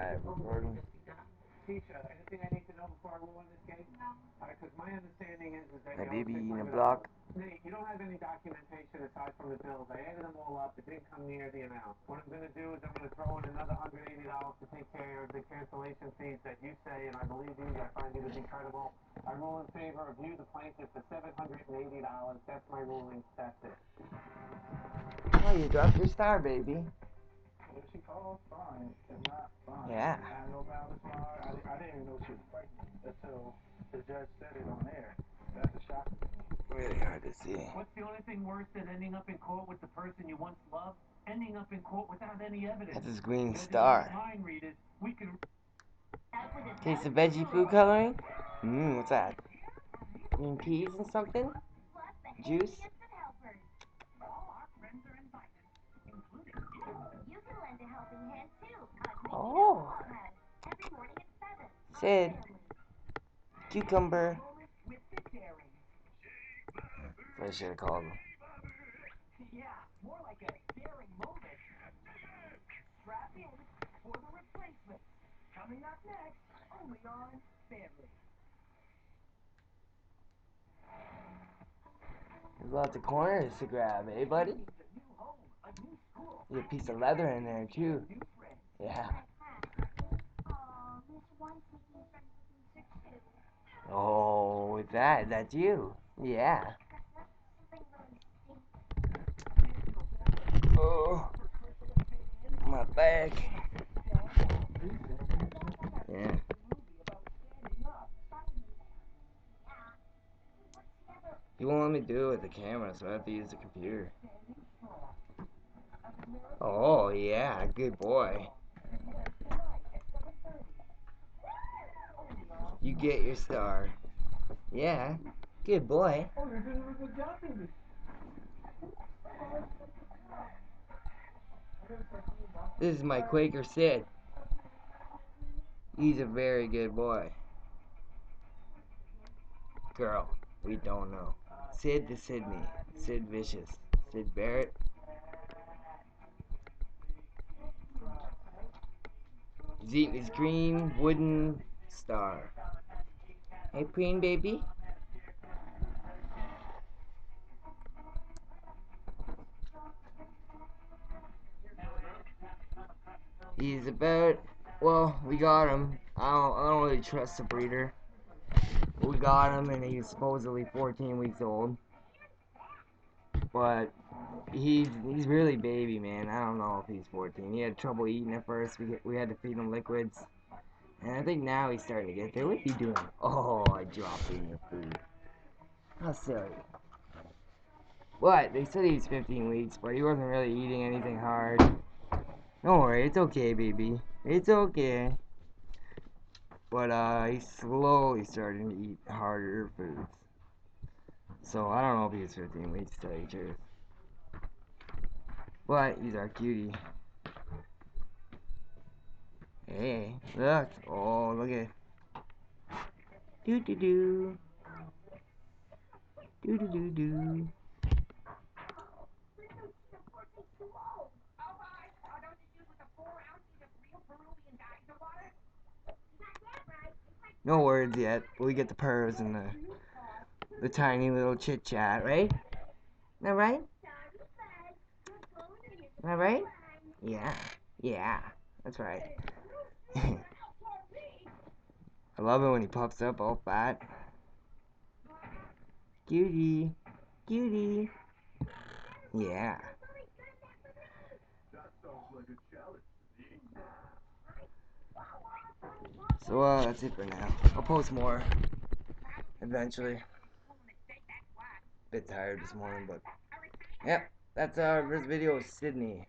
Alright, recording. Keisha, anything I need to know before I roll in this case? No. Because my understanding is that My you baby always eating a think block. Nate, you don't have any documentation aside from the bills. I added them all up. It didn't come near the amount. What I'm going to do is I'm going to throw in another $180 to take care of the cancellation fees that you say, and I believe you. I find you to be credible. I rule in favor of you, the plaintiff, for $780. That's my ruling. That's it. Oh, you dropped your star, baby. If she calls, fine. If not, fine. Yeah. I know malice from her. I didn't even know she was pregnant until the judge said it on air. That's a shock. Really hard to see. What's the only thing worse than ending up in court with the person you once loved? Ending up in court without any evidence. That's his green star. Mind readers, we can... Taste of veggie food coloring? What's that? Green peas and something? Juice? Oh. Syd. Cucumber. That's what I should have called him. Yeah, more like a daring moment. Strap in for the replacement. Coming up next, only on Family. There's lots of corners to grab, eh, buddy? There's a piece of leather in there, too. Yeah. Oh, with that, that's you. Yeah. Oh, my back. Yeah. He won't let me do it with the camera, so I have to use the computer. Oh, yeah, good boy. You get your star. Yeah, good boy. This is my Quaker Syd. He's a very good boy. Girl, we don't know. Syd to Sydney. Syd Vicious. Syd Barrett. He's eating his green wooden star. Hey, preen baby. He's about, well, we got him. I don't really trust the breeder. We got him, and he's supposedly 14 weeks old. But he's really baby, man. I don't know if he's 14. He had trouble eating at first. We had to feed him liquids. And I think now he's starting to get there. What are you doing? Oh, I dropped it in your food. How silly. But they said he was 15 weeks, but he wasn't really eating anything hard. Don't worry, it's okay, baby. It's okay. But he's slowly starting to eat harder foods. So I don't know if he was 15 weeks, to tell you the truth. But he's our cutie. Hey, look. Oh, look at it. Do-do-do. Do-do-do-do. No words yet, but we get the purrs and the tiny little chit chat, right? Isn't that right? Isn't that right? Yeah, yeah, that's right. I love it when he pops up all fat. Cutie, cutie. Yeah. So that's it for now. I'll post more eventually. Bit tired this morning, but yep, that's our first video of Sydney.